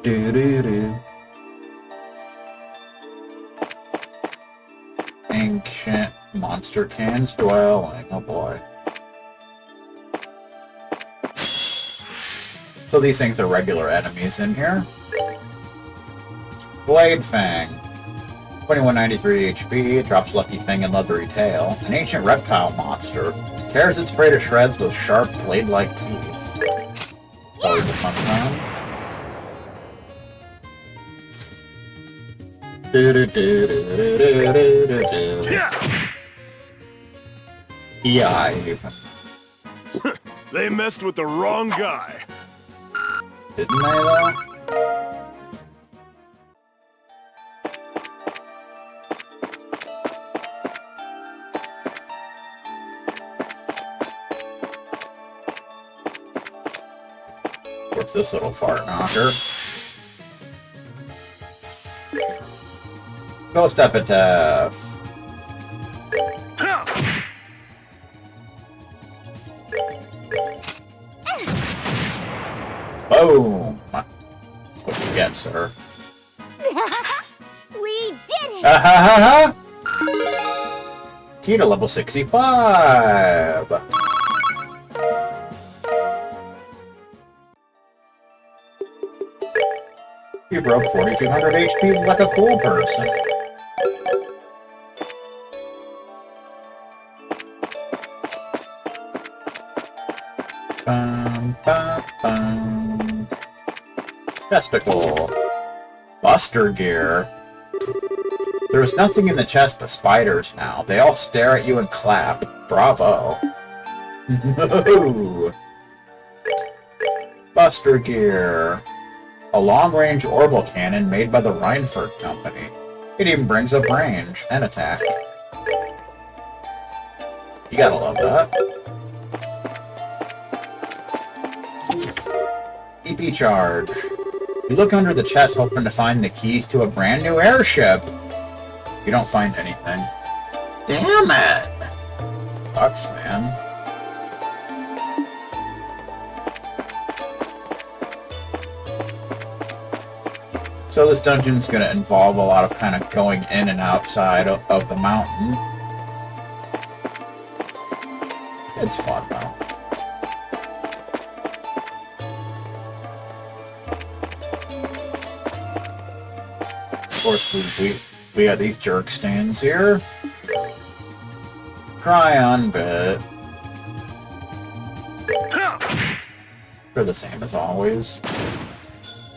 Do-do-do. Ancient monster cans dwelling. Oh boy. So these things are regular enemies in here. Blade Fang. 2193 HP, drops Lucky Fang and Leathery Tail. An ancient reptile monster. Tears its prey to shreds with sharp blade-like teeth. It's always a fun time. Yeah, even. They messed with the wrong guy. Didn't they, though? What's this little fart knocker? Ghost Epitaph. Boom! That's what you get, sir. We did it! Ha ha ha ha! Key to level 65! You broke 4200 HP like a cool person. Bum, bum, bum. Testicle. Buster gear. There is nothing in the chest but spiders now. They all stare at you and clap. Bravo. No. Buster gear. A long-range orbital cannon made by the Reinford Company. It even brings up range and attack. You gotta love that. EP charge. You look under the chest hoping to find the keys to a brand new airship. You don't find anything. Damn it! Sucks, man. So this dungeon's gonna involve a lot of kind of going in and outside of the mountain. It's fun, though. Of course, we got these jerk stands here. Cryon bit. They're the same as always.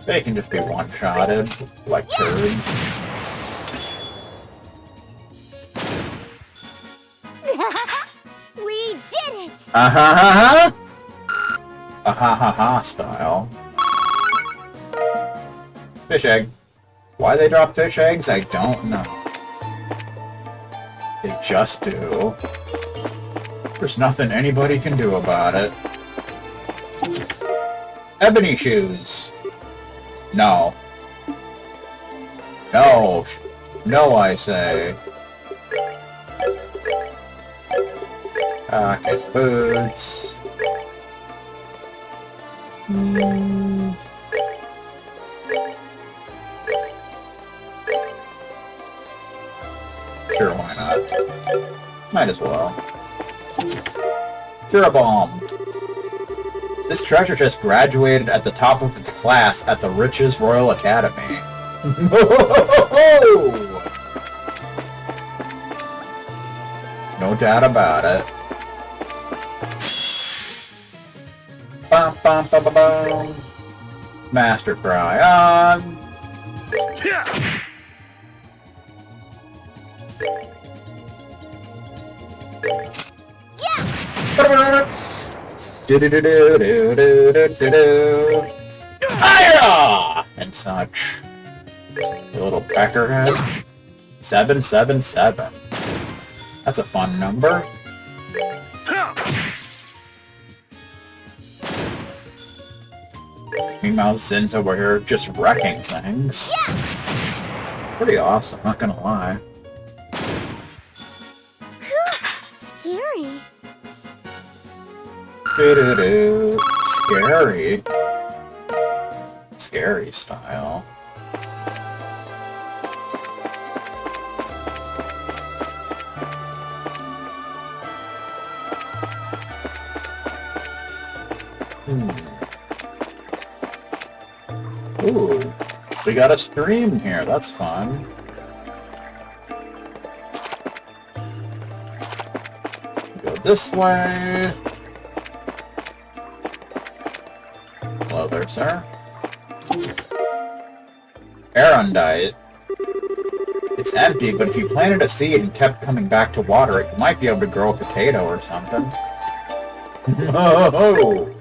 They can just be one-shotted, like turds. We did it! Ah-ha-ha-ha! Ah-ha-ha-ha style. Fish egg. Why they drop fish eggs, I don't know. They just do. There's nothing anybody can do about it. Ebony shoes. No. No. No, I say. Pocket boots. Sure, why not? Might as well. Cure Bomb. This treasure chest graduated at the top of its class at the Riches Royal Academy. No doubt about it. Bum, bum, bum, bum, bum. Master Cryon. Hiya! And such. A little peckerhead. 777. That's a fun number. Meanwhile, Zin's over here just wrecking things. Pretty awesome, not gonna lie. Scary. Doo-doo-doo. Scary. scary style. Ooh, we got a stream here. That's fun. Go this way. Hello there, sir. Arundite. It's empty, but if you planted a seed and kept coming back to water it, you might be able to grow a potato or something. Oh!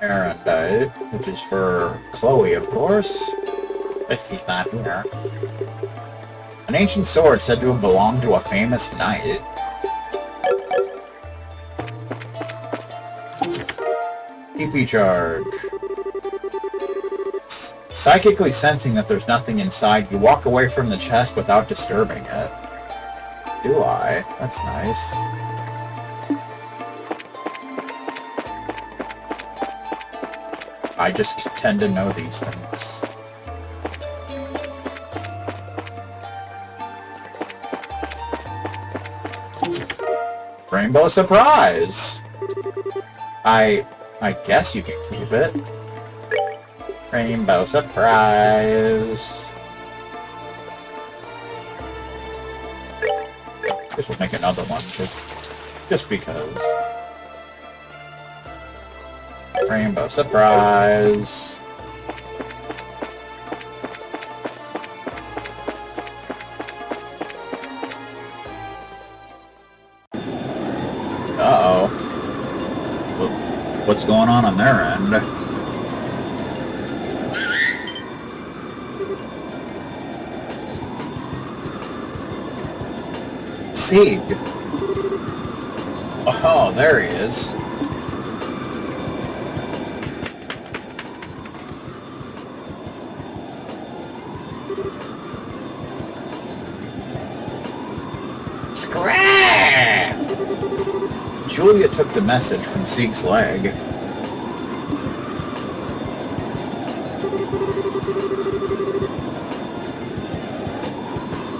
Arundite, which is for Chloe, of course. But she's not here. An ancient sword said to have belonged to a famous knight. TP charge. Psychically sensing that there's nothing inside, you walk away from the chest without disturbing it. Do I? That's nice. I just tend to know these things. Rainbow surprise! I guess you can keep it. Rainbow surprise! Guess we'll make another one, just because. Rainbow surprise! Uh-oh. What's going on their end? Xseed. Oh, there he is. Scrap! Julia took the message from Zeke's leg.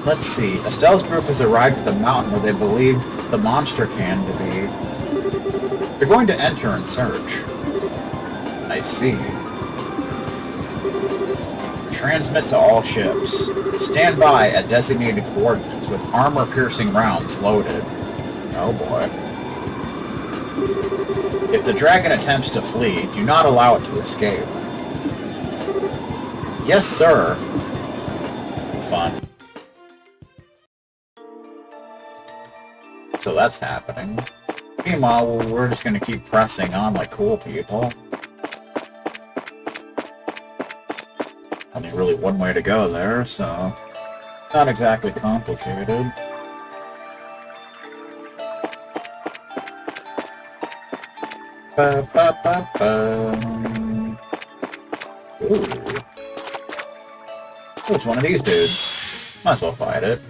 Let's see. Estelle's group has arrived at the mountain where they believe the monster can to be. They're going to enter and search. I see. Transmit to all ships. Stand by at designated coordinates with armor-piercing rounds loaded. Oh boy. If the dragon attempts to flee, do not allow it to escape. Yes, sir. Fun. So that's happening. Meanwhile, we're just going to keep pressing on like cool people. Only really one way to go there, so not exactly complicated. Ba, ba, ba, ba. Ooh. Oh, it's one of these dudes. Might as well fight it.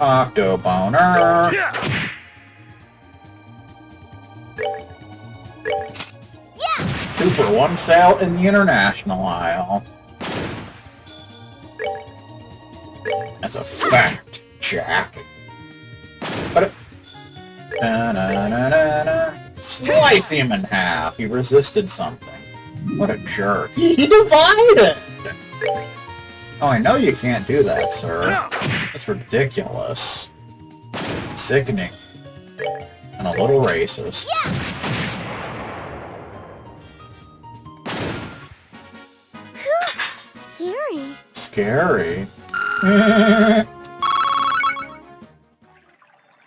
Octoboner! Yeah. 2-for-1 sale in the international aisle. That's a fact, Jack. But slice him in half. He resisted something. What a jerk. He divided! Oh, I know you can't do that, sir. That's ridiculous. Sickening. And a little racist. Scary. Scary?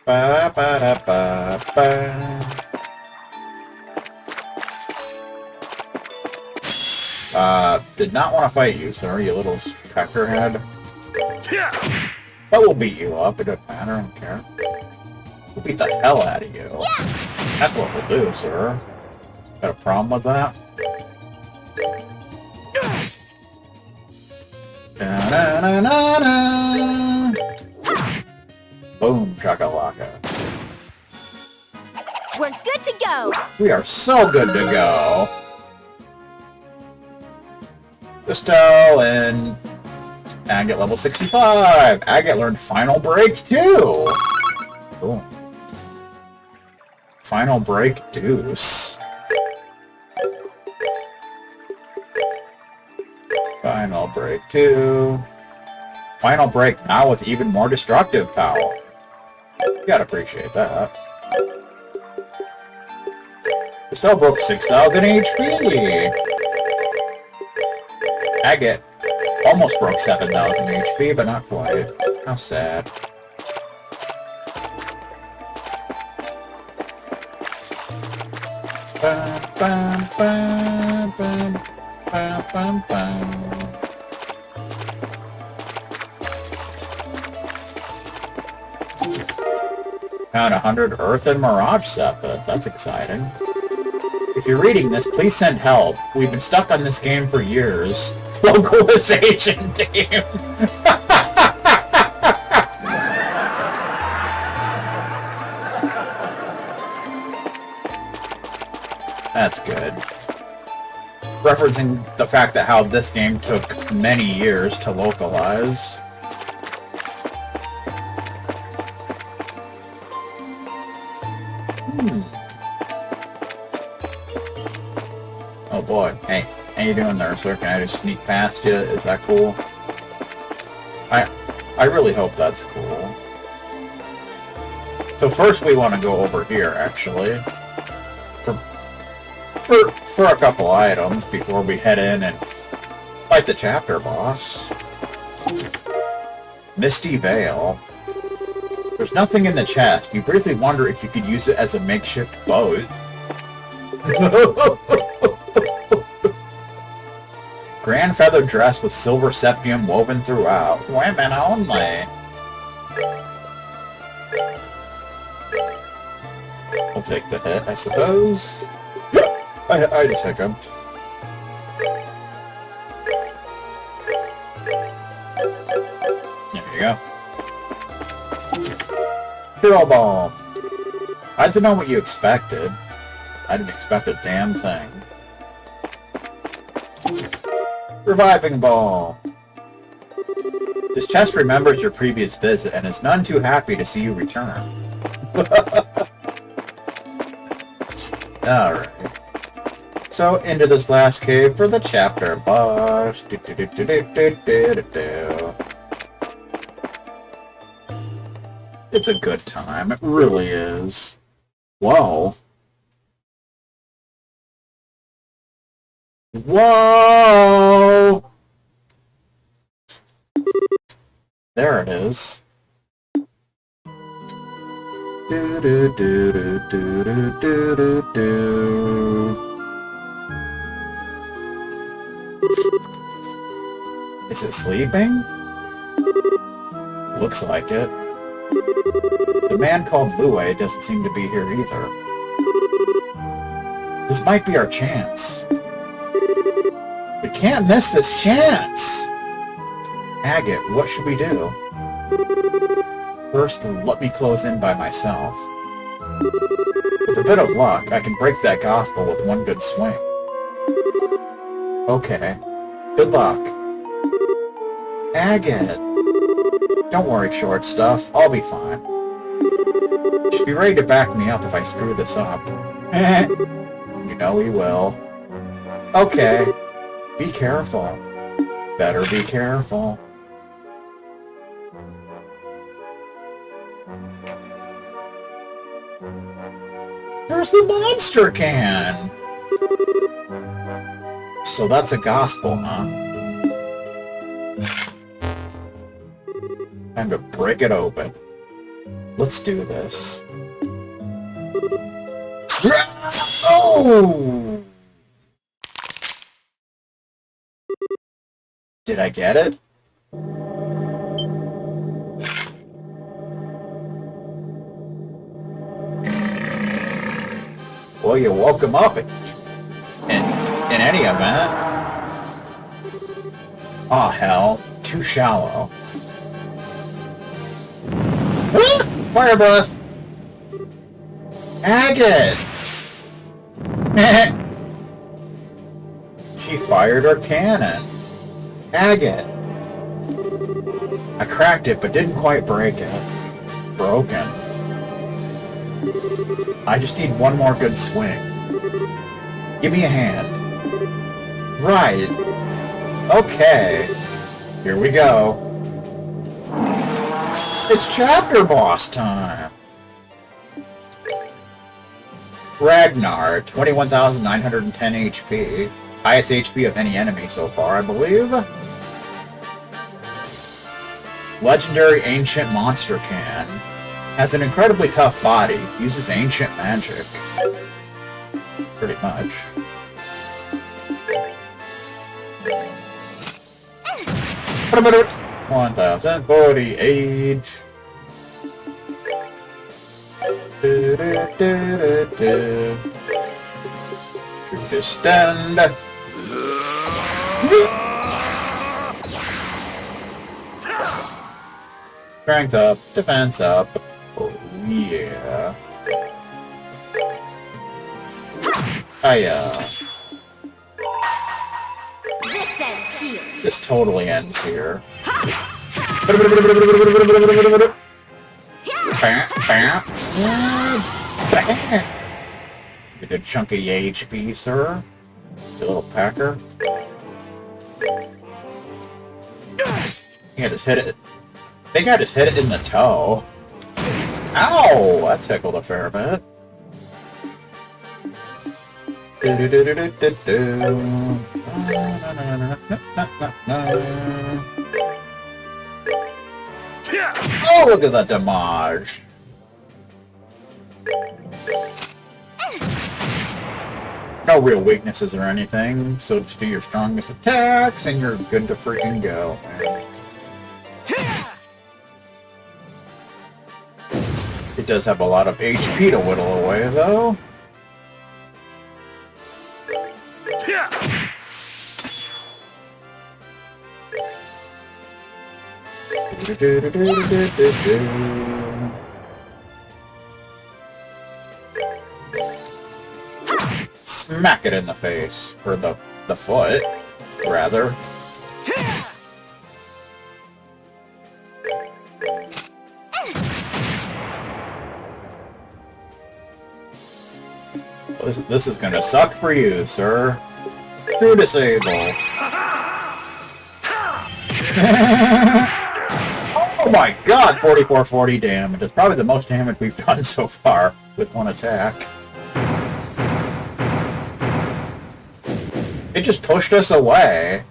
Ba, ba, da, ba, ba. Did not want to fight you, sir, you little peckerhead. But we'll beat you up, it doesn't matter, I don't care. We'll beat the hell out of you. That's what we'll do, sir. Got a problem with that? Da-na-na-na-na. Boom, chakalaka. We're good to go. We are so good to go. Estelle and Agate level 65. Agate learned Final Break too. Cool. Final Break Deuce. Final Break 2. Final Break now with even more destructive power. You gotta appreciate that. Estelle broke 6,000 HP. Agate almost broke 7,000 HP, but not quite. How sad. Bum, bum, bum, bum, bum, bum, bum. Found 100 Earth and Mirage Sepith. That's exciting. If you're reading this, please send help. We've been stuck on this game for years. Localization team. That's good. Referencing the fact that how this game took many years to localize. Oh boy. Hey, how you doing there, sir? Can I just sneak past you? Is that cool? I really hope that's cool. So first we want to go over here, actually. For a couple items before we head in and fight the chapter boss. Misty Veil. There's nothing in the chest. You briefly wonder if you could use it as a makeshift boat. Grand feathered dress with silver septium woven throughout. Women only. We'll take the hit, I suppose. I just hiccuped. There you go. Hero Bomb. I don't know what you expected. I didn't expect a damn thing. Reviving Ball. This chest remembers your previous visit and is none too happy to see you return. Alright. So, into this last cave for the chapter boss. It's a good time. It really is. Whoa. Whoa! There it is. Do do do do do do do do. Is it sleeping? Looks like it. The man called Lue doesn't seem to be here either. This might be our chance. We can't miss this chance! Agate, what should we do? First, let me close in by myself. With a bit of luck, I can break that gospel with one good swing. Okay. Good luck. Agate! Don't worry, short stuff. I'll be fine. You should be ready to back me up if I screw this up. You know he will. Okay. Be careful. Better be careful. There's the monster can! So that's a gospel, huh? Time to break it open. Let's do this. Oh! Did I get it? Well, you woke him up in any event. Aw, hell. Too shallow. Fire breath! Agate! She fired her cannon. Agate! I cracked it, but didn't quite break it. Broken. I just need one more good swing. Give me a hand. Right. Okay. Here we go. It's chapter boss time! Ragnard, 21,910 HP. Highest HP of any enemy so far, I believe. Legendary Ancient Monster Can. Has an incredibly tough body. Uses ancient magic. Pretty much. What 1,048. Truth is stand. Strength up, defense up. Oh yeah. This ends here. This totally ends here. A good chunk of HP, sir. The little packer. Yeah, just hit it. I think I just hit it in the toe. Ow! That tickled a fair bit. Oh, look at that damage! No real weaknesses or anything, so just do your strongest attacks and you're good to freaking go, man. It does have a lot of HP to whittle away, though. Smack it in the face. Or the foot, rather. This is gonna suck for you, sir. True disable. Oh my god, 4440 damage. It's probably the most damage we've done so far with one attack. It just pushed us away.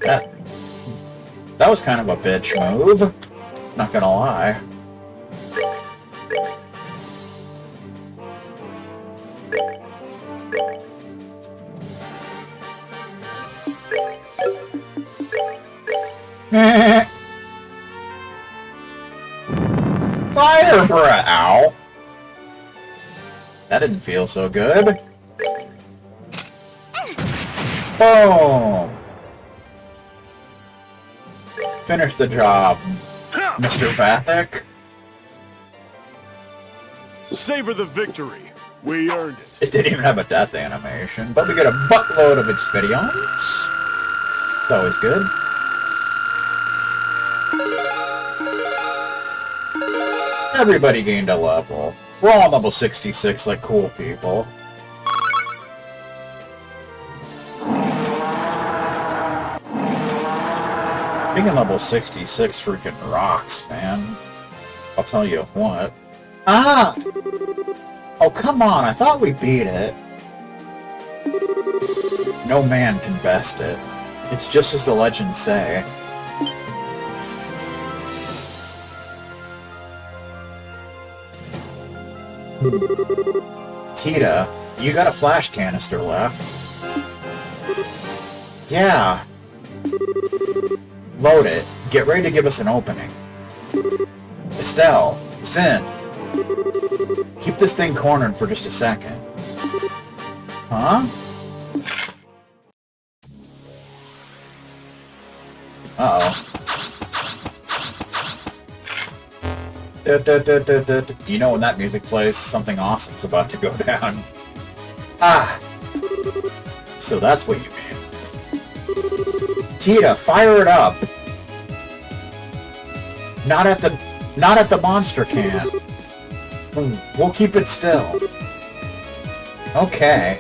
That was kind of a bitch move. Not gonna lie. Fire breath! Ow! That didn't feel so good. Boom! Finish the job, Mr. Vathic. Savor the victory. We earned it. It didn't even have a death animation, but we get a buttload of experience. It's always good. Everybody gained a level. We're all level 66 like cool people. Being in level 66 freaking rocks, man. I'll tell you what. Ah! Oh, come on, I thought we beat it. No man can best it. It's just as the legends say. Tita, you got a flash canister left. Yeah. Load it. Get ready to give us an opening. Estelle, Sin. Keep this thing cornered for just a second. Huh? Uh-oh. You know when that music plays, something awesome's about to go down. Ah! So that's what you mean. Tita, fire it up! Not at the monster can. We'll keep it still. Okay.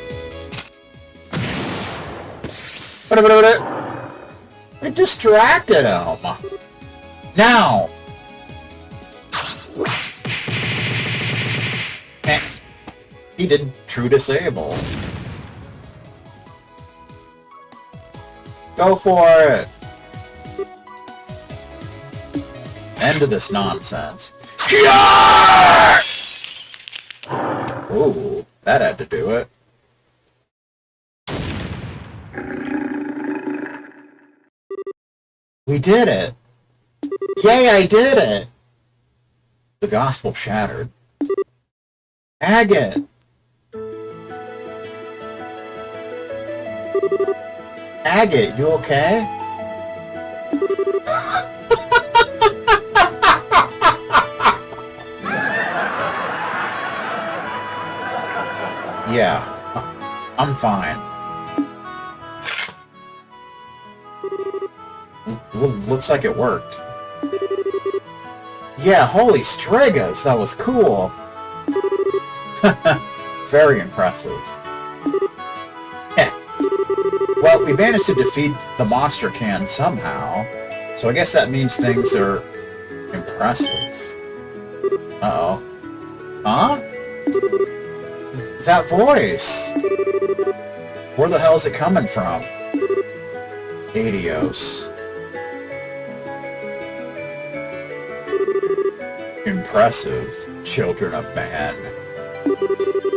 It distracted him. Now! He did true disable. Go for it! End of this nonsense. Ooh, that had to do it. We did it! Yay, I did it! The gospel shattered. Agate! Agate, you okay? Yeah, I'm fine. Looks like it worked. Yeah, holy Strigas, that was cool. Very impressive. Well, we managed to defeat the monster can somehow, so I guess that means things are impressive. Uh-oh. Huh? That voice! Where the hell is it coming from? Adios. Impressive, children of man.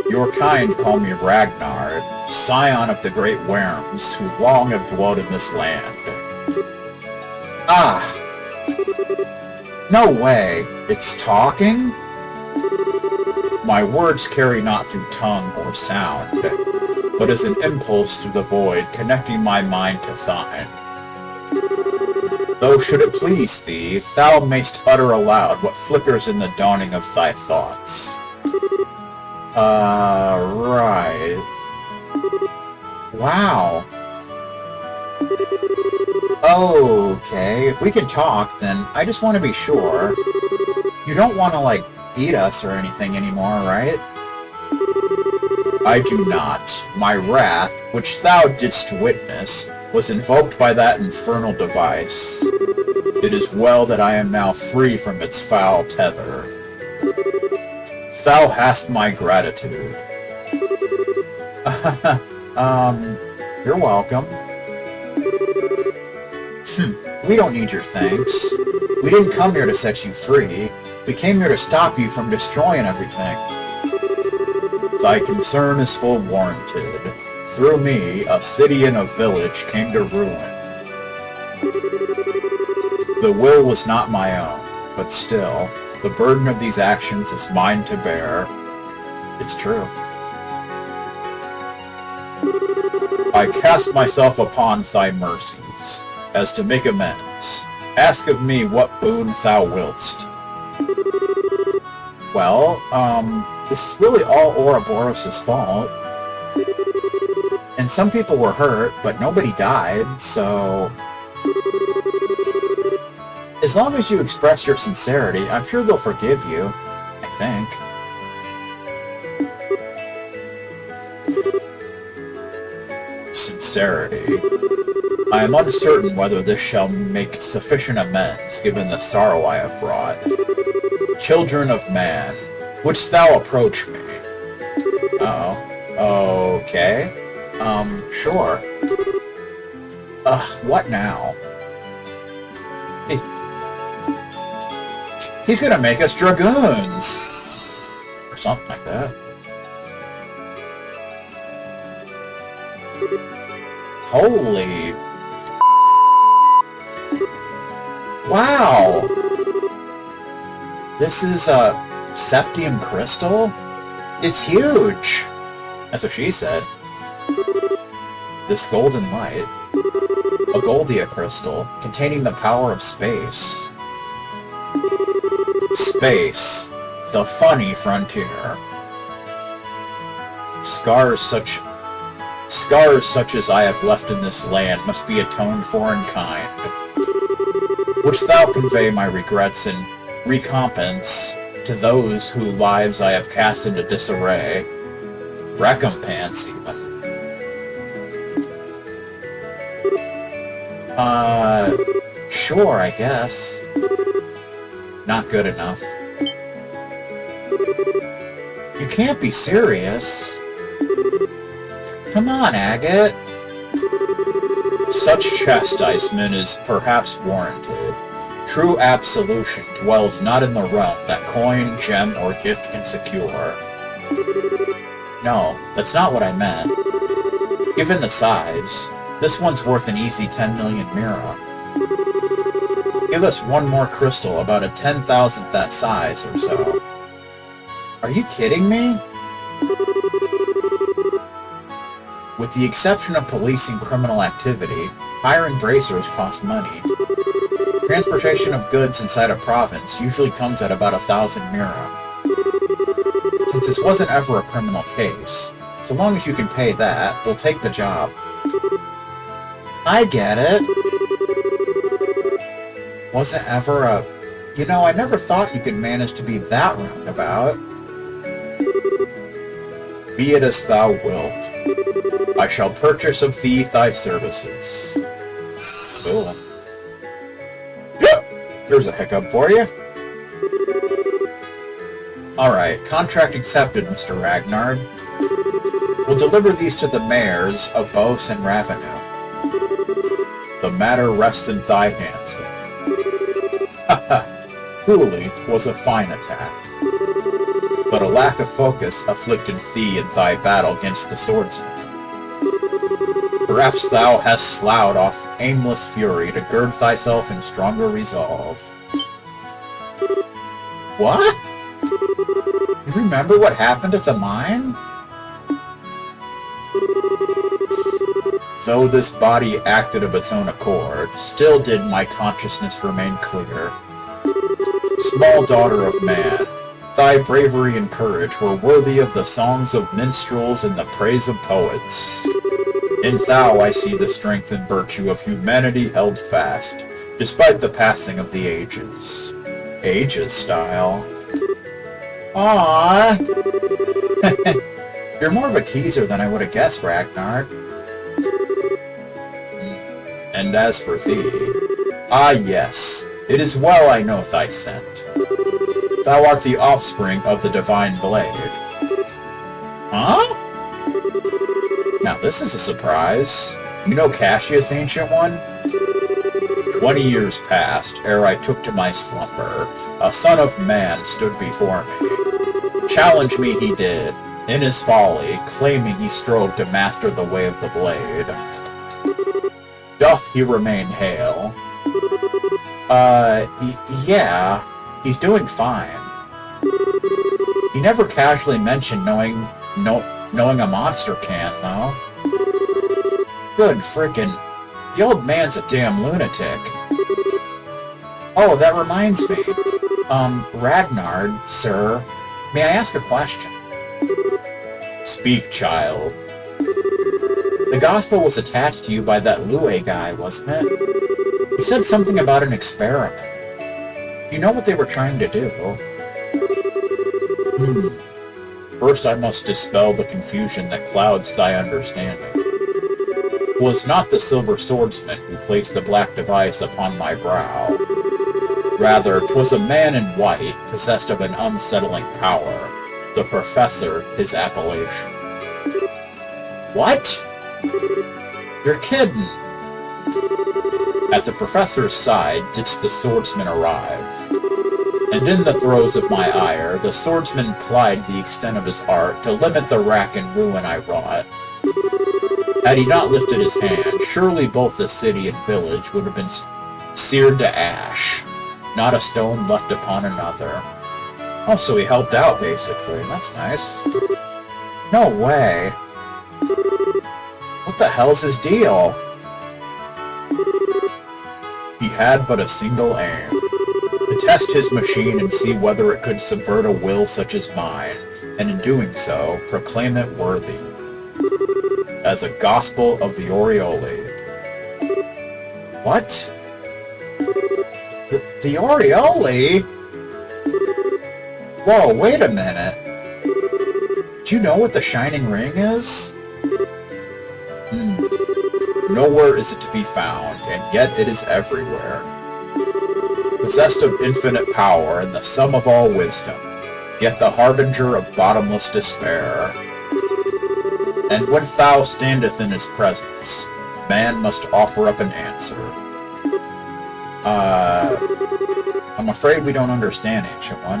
Your kind call me Ragnard, scion of the great worms who long have dwelt in this land. Ah! No way! It's talking? My words carry not through tongue or sound, but as an impulse through the void, connecting my mind to thine. Though should it please thee, thou mayst utter aloud what flickers in the dawning of thy thoughts. Right. Wow. Okay, if we can talk, then I just want to be sure. You don't want to, like, eat us or anything anymore, right? I do not. My wrath, which thou didst witness, was invoked by that infernal device. It is well that I am now free from its foul tether. Thou hast my gratitude. You're welcome. We don't need your thanks. We didn't come here to set you free. We came here to stop you from destroying everything. Thy concern is full warranted. Through me, a city and a village came to ruin. The will was not my own, but still, the burden of these actions is mine to bear. It's true. I cast myself upon thy mercies, as to make amends. Ask of me what boon thou wiltst. Well, this is really all Ouroboros' fault. And some people were hurt, but nobody died, so... As long as you express your sincerity, I'm sure they'll forgive you, I think. Sincerity. I am uncertain whether this shall make sufficient amends, given the sorrow I have wrought. Children of man, wouldst thou approach me? Uh-oh. Okay. Sure. What now? He's gonna make us dragoons! Or something like that. Holy... Wow! This is a septium crystal? It's huge! That's what she said. This golden light. A Goldia crystal, containing the power of space. Space. The funny frontier. Scars such as I have left in this land must be atoned for in kind. Wouldst thou convey my regrets and recompense to those whose lives I have cast into disarray? Recompense, even. Sure, I guess. Not good enough. You can't be serious. Come on, Agate. Such chastisement is perhaps warranted. True absolution dwells not in the realm that coin, gem, or gift can secure. No, that's not what I meant. Given the size, this one's worth an easy 10 million mira. Give us one more crystal about a 10,000th that size or so. Are you kidding me? With the exception of policing criminal activity, hiring bracers costs money. Transportation of goods inside a province usually comes at about 1,000 mira. Since this wasn't ever a criminal case, so long as you can pay that, we'll take the job. I get it. Wasn't ever a... You know, I never thought you could manage to be that roundabout. Be it as thou wilt. I shall purchase of thee thy services. Cool. There's a hiccup for you. Alright, contract accepted, Mr. Ragnard. We'll deliver these to the mayors of Bos and Ravenel. The matter rests in thy hands, then. Haha, truly, 'twas a fine attack. But a lack of focus afflicted thee in thy battle against the swordsman. Perhaps thou hast sloughed off aimless fury to gird thyself in stronger resolve. What? You remember what happened at the mine? Though this body acted of its own accord, still did my consciousness remain clear. Small daughter of man, thy bravery and courage were worthy of the songs of minstrels and the praise of poets. In thou I see the strength and virtue of humanity held fast, despite the passing of the ages. Ages style. Aww. You're more of a teaser than I would have guessed, Ragnard. And as for thee, ah yes, it is well I know thy scent. Thou art the offspring of the divine blade. Huh? Now this is a surprise. You know Cassius, Ancient One? 20 years passed ere I took to my slumber. A son of man stood before me. Challenge me he did, in his folly, claiming he strove to master the way of the blade. Doth he remain hale? Yeah, he's doing fine. He never casually mentioned knowing a monster can, though. Good frickin'. The old man's a damn lunatic. Oh, that reminds me. Ragnard, sir, may I ask a question? Speak, child. The gospel was attached to you by that Lue guy, wasn't it? He said something about an experiment. Do you know what they were trying to do? First I must dispel the confusion that clouds thy understanding. It was not the silver swordsman who placed the black device upon my brow. Rather, 'twas a man in white, possessed of an unsettling power. The professor, his appellation. What? You're kidding. At the professor's side didst the swordsman arrive. And in the throes of my ire, the swordsman plied the extent of his art to limit the rack and ruin I wrought. Had he not lifted his hand, surely both the city and village would have been seared to ash. Not a stone left upon another. Oh, so he helped out, basically. That's nice. No way. What the hell's his deal? He had but a single aim. To test his machine and see whether it could subvert a will such as mine, and in doing so, proclaim it worthy. as a gospel of the Oriole. What? The Oriole? Whoa, wait a minute. Do you know what the Shining Ring is? Nowhere is it to be found, and yet it is everywhere. Possessed of infinite power and the sum of all wisdom, yet the harbinger of bottomless despair. And when thou standeth in his presence, man must offer up an answer. I'm afraid we don't understand, Ancient One.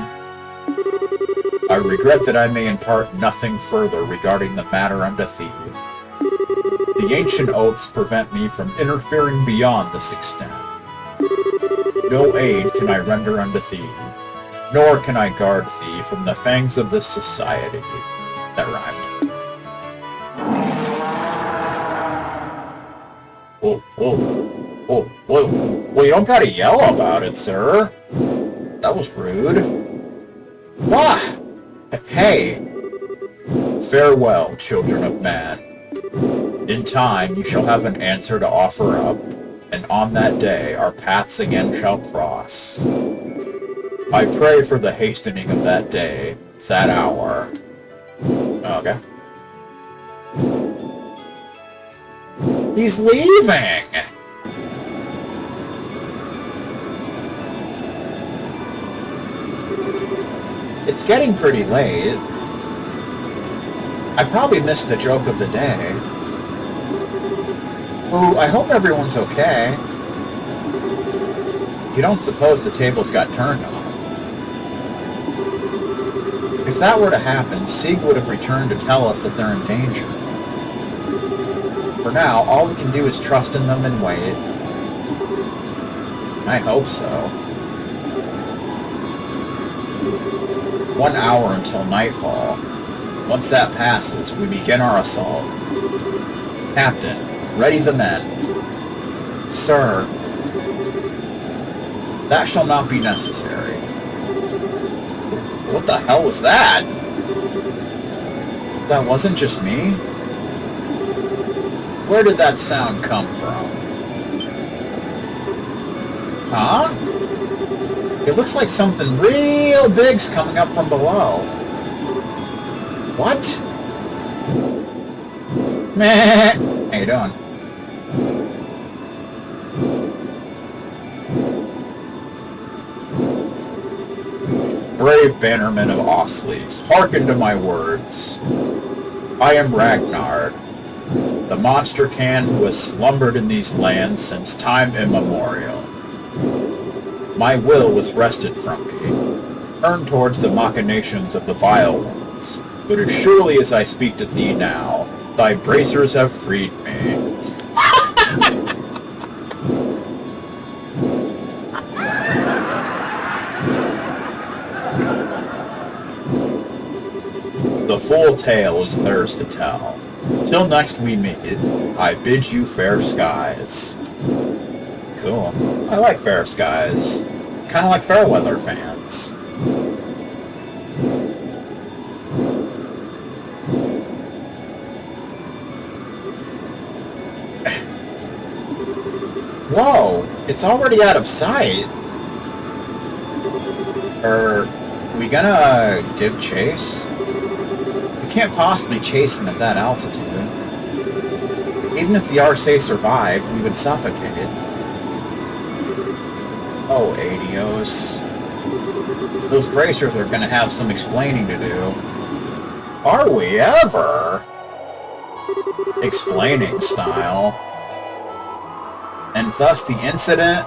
I regret that I may impart nothing further regarding the matter unto thee. The ancient oaths prevent me from interfering beyond this extent. No aid can I render unto thee, nor can I guard thee from the fangs of this society. That rhymed. Well, you don't gotta yell about it, sir. That was rude. Wah! Hey! Farewell, children of man. In time you shall have an answer to offer up, and on that day our paths again shall cross. I pray for the hastening of that day, that hour. Okay. He's leaving! It's getting pretty late. I probably missed the joke of the day. Ooh, I hope everyone's okay. You don't suppose the tables got turned on? If that were to happen, Xseed would have returned to tell us that they're in danger. For now, all we can do is trust in them and wait. I hope so. 1 hour until nightfall. Once that passes, we begin our assault. Captain, ready the men. Sir, that shall not be necessary. What the hell was that? That wasn't just me? Where did that sound come from? Huh? It looks like something real big's coming up from below. What? Meh. How you doing? Brave bannermen of Osleys, hearken to my words. I am Ragnard, the monster can who has slumbered in these lands since time immemorial. My will was wrested from me, turned towards the machinations of the vile ones, but as surely as I speak to thee now, thy bracers have freed me. The full tale is theirs to tell. Till next we meet, I bid you fair skies. Cool. I like fair skies. Kind of like fair weather fans. Whoa! It's already out of sight. Are we gonna give chase? We can't possibly chase him at that altitude. Even if the Arce survived, we would suffocate. Oh, adios. Those bracers are gonna have some explaining to do. Are we ever? Explaining style. And thus the incident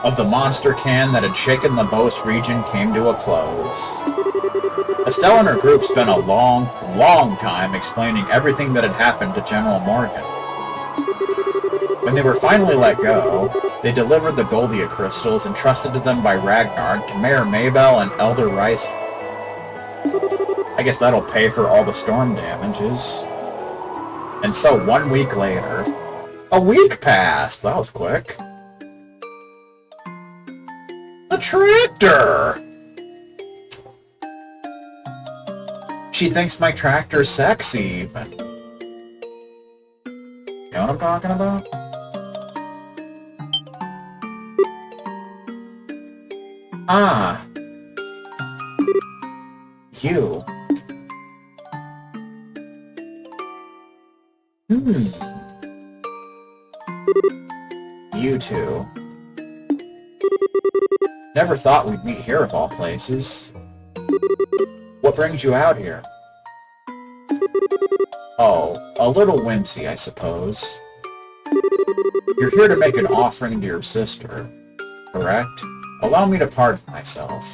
of the monster can that had shaken the Bose region came to a close. Estelle and her group spent a long, long time explaining everything that had happened to General Morgan. When they were finally let go, they delivered the Goldia crystals entrusted to them by Ragnard to Mayor Maybell and Elder Rice. I guess that'll pay for all the storm damages. And so 1 week later... A week passed! That was quick. The tractor! She thinks my tractor's sexy, even. know what I'm talking about? Ah! You. You two. Never thought we'd meet here of all places. What brings you out here? Oh, a little whimsy, I suppose. You're here to make an offering to your sister, correct? Allow me to pardon myself.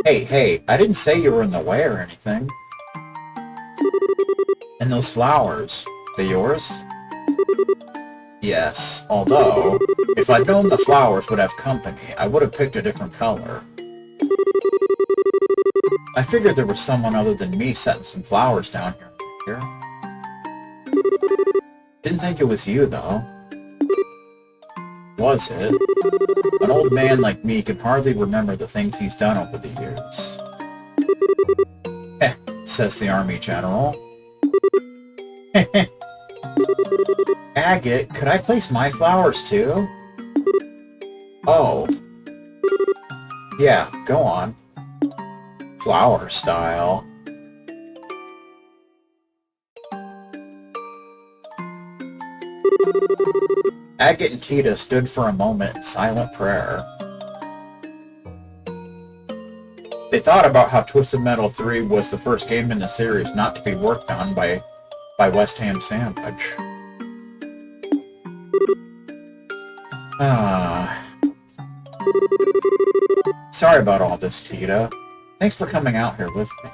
Hey, I didn't say you were in the way or anything. And those flowers, they yours? Yes, although, if I'd known the flowers would have company, I would have picked a different color. I figured there was someone other than me setting some flowers down here. Didn't think it was you, though. Was it? An old man like me can hardly remember the things he's done over the years. Heh, says the army general. Agate, could I place my flowers too? Oh. Yeah, go on. Flower style. Agate and Tita stood for a moment in silent prayer. They thought about how Twisted Metal 3 was the first game in the series not to be worked on by West Ham Sandwich. Sorry about all this, Tita. Thanks for coming out here with me.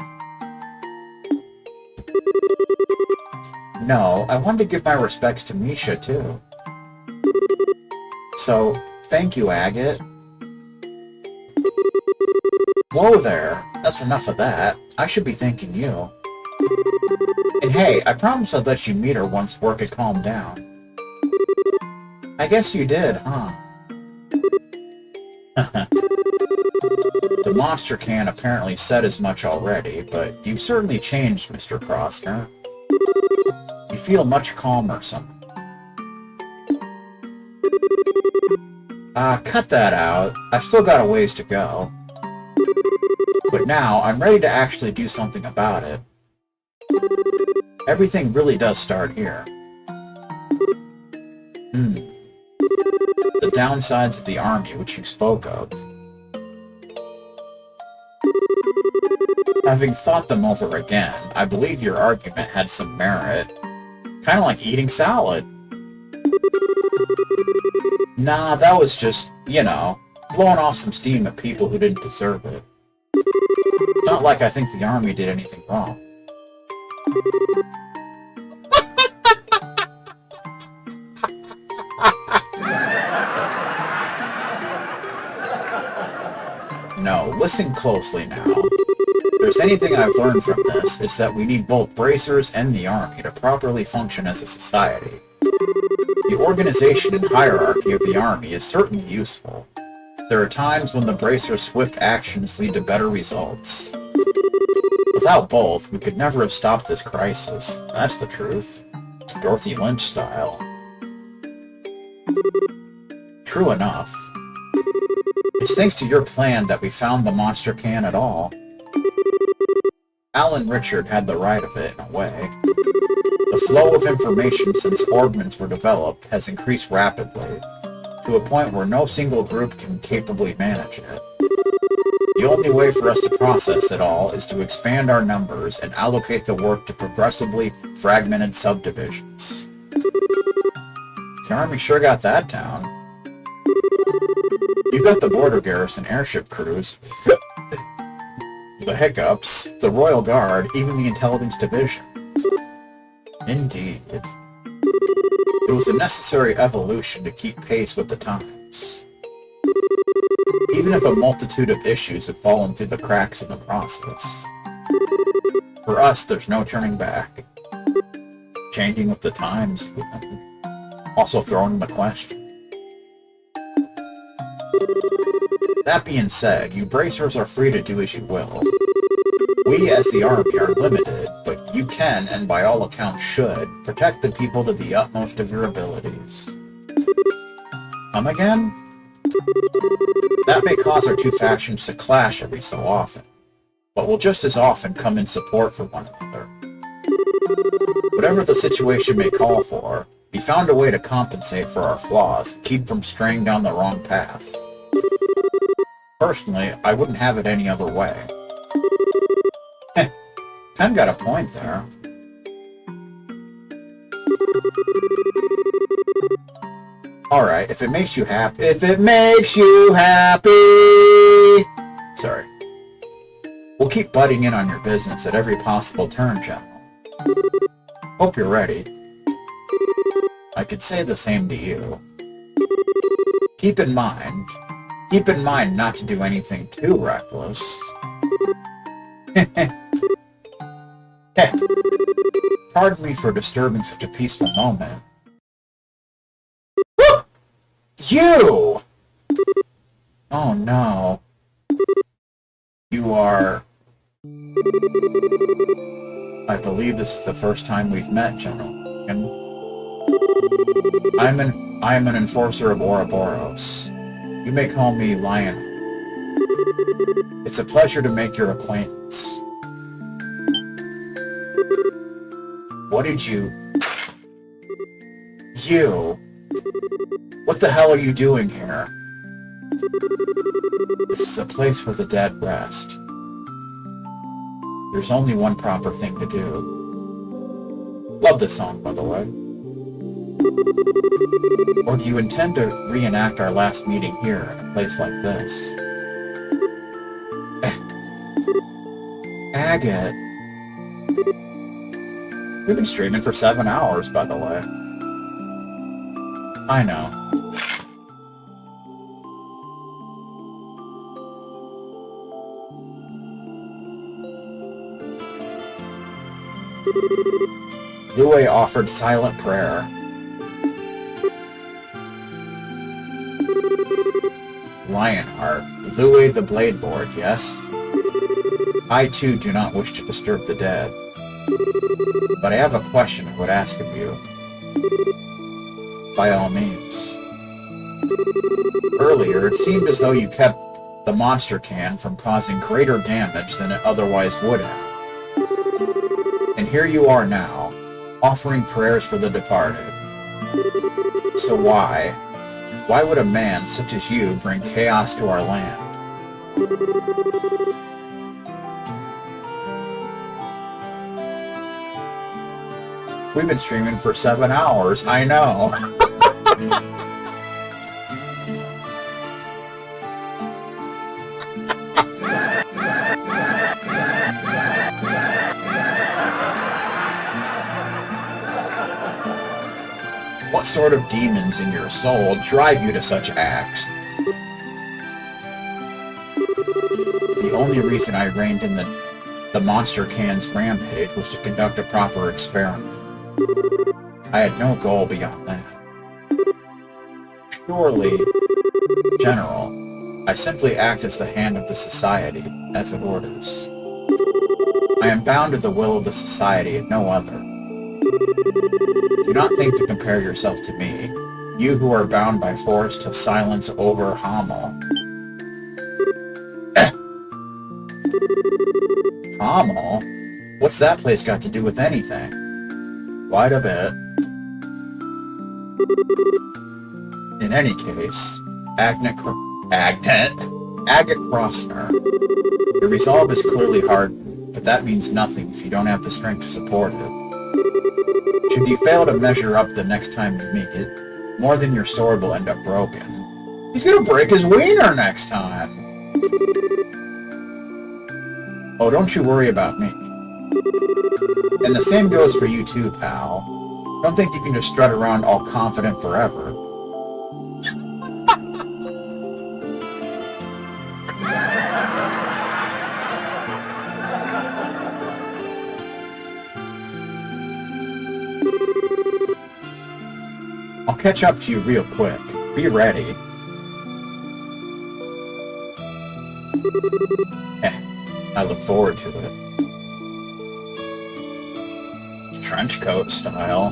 No, I wanted to give my respects to Misha, too. So, thank you, Agate. Whoa there! That's enough of that. I should be thanking you. And hey, I promised I'd let you meet her once work had calmed down. I guess you did, huh? The monster can apparently said as much already, but you've certainly changed, Mr. Crossner. You feel much calmer, son. Cut that out. I've still got a ways to go. But now, I'm ready to actually do something about it. Everything really does start here. The downsides of the army, which you spoke of. Having thought them over again, I believe your argument had some merit. Kind of like eating salad. Nah, that was just, you know, blowing off some steam at people who didn't deserve it. It's not like I think the army did anything wrong. No, listen closely now. If there's anything I've learned from this, it's that we need both bracers and the army to properly function as a society. The organization and hierarchy of the army is certainly useful. There are times when the bracer's swift actions lead to better results. Without both, we could never have stopped this crisis. That's the truth. Dorothy Lynch style. True enough. It's thanks to your plan that we found the monster can at all. Alan Richard had the right of it, in a way. The flow of information since Orbmans were developed has increased rapidly, to a point where no single group can capably manage it. The only way for us to process it all is to expand our numbers and allocate the work to progressively fragmented subdivisions. The army sure got that down. You got the border garrison airship crews, the hiccups, the Royal Guard, even the intelligence division. Indeed. It was a necessary evolution to keep pace with the times. Even if a multitude of issues have fallen through the cracks in the process. For us, there's no turning back. Changing with the times, also throwing the question. That being said, you bracers are free to do as you will. We, as the army, are limited, but you can, and by all accounts should, protect the people to the utmost of your abilities. Come again? That may cause our two factions to clash every so often, but will just as often come in support for one another. Whatever the situation may call for, we found a way to compensate for our flaws and keep from straying down the wrong path. Personally, I wouldn't have it any other way. Ken got a point there. Alright, if it makes you happy. If it makes you happy! Sorry. We'll keep butting in on your business at every possible turn, General. Hope you're ready. I could say the same to you. Keep in mind not to do anything too reckless. Pardon me for disturbing such a peaceful moment. You! Oh no. You are... I believe this is the first time we've met, General. And I am an enforcer of Ouroboros. You may call me Lion. It's a pleasure to make your acquaintance. What did you... You... What the hell are you doing here? This is a place where the dead rest. There's only one proper thing to do. Love this song, by the way. Or do you intend to reenact our last meeting here in a place like this? Agate. We've been streaming for 7 hours, by the way. I know. Lue offered silent prayer. Lionheart, Lue the Bladeboard, yes? I too do not wish to disturb the dead. But I have a question I would ask of you. By all means. Earlier, it seemed as though you kept the monster can from causing greater damage than it otherwise would have. And here you are now, offering prayers for the departed. So why would a man such as you bring chaos to our land? We've been streaming for 7 hours, I know. What sort of demons in your soul drive you to such acts? The only reason I reined in the monster can's rampage was to conduct a proper experiment. I had no goal beyond that. Surely, General, I simply act as the hand of the society, as it orders. I am bound to the will of the society and no other. Do not think to compare yourself to me, you who are bound by force to silence over Hamel. Hamel? What's that place got to do with anything? Quite a bit. In any case, Agate Krosner, your resolve is clearly hardened, but that means nothing if you don't have the strength to support it. Should you fail to measure up the next time you meet it, more than your sword will end up broken. He's gonna break his wiener next time! Oh, don't you worry about me. And the same goes for you too, pal. Don't think you can just strut around all confident forever. I'll catch up to you real quick. Be ready. I look forward to it. trench coat style.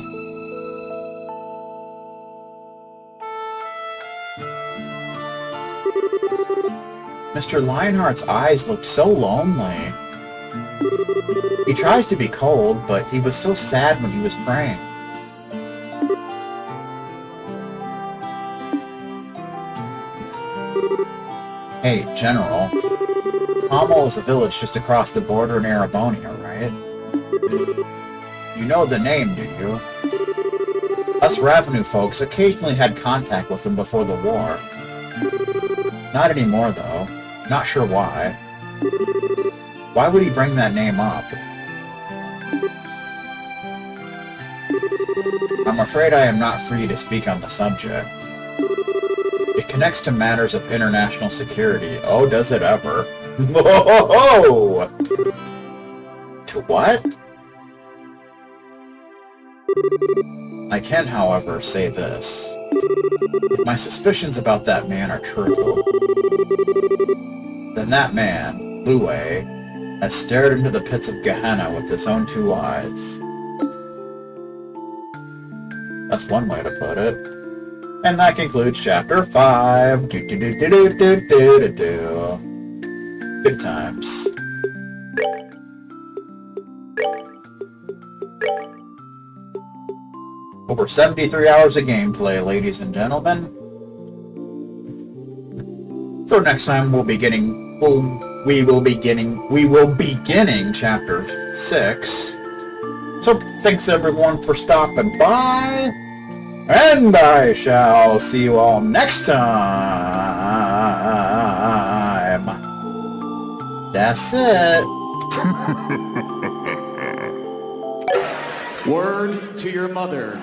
Mr. Lionheart's eyes looked so lonely. He tries to be cold, but he was so sad when he was praying. Hey, General. Pommel is a village just across the border in Arabonia, right? You know the name, do you? Us revenue folks occasionally had contact with him before the war. Not anymore, though. Not sure why. Why would he bring that name up? I'm afraid I am not free to speak on the subject. It connects to matters of international security. Oh, does it ever? Whoa! To what? I can, however, say this. If my suspicions about that man are true, then that man, Lue, has stared into the pits of Gehenna with his own two eyes. That's one way to put it. And that concludes Chapter 5. Good times. Over 73 hours of gameplay, ladies and gentlemen. So next time we will be beginning Chapter 6. So thanks everyone for stopping by, and I shall see you all next time. That's it. Word to your mother.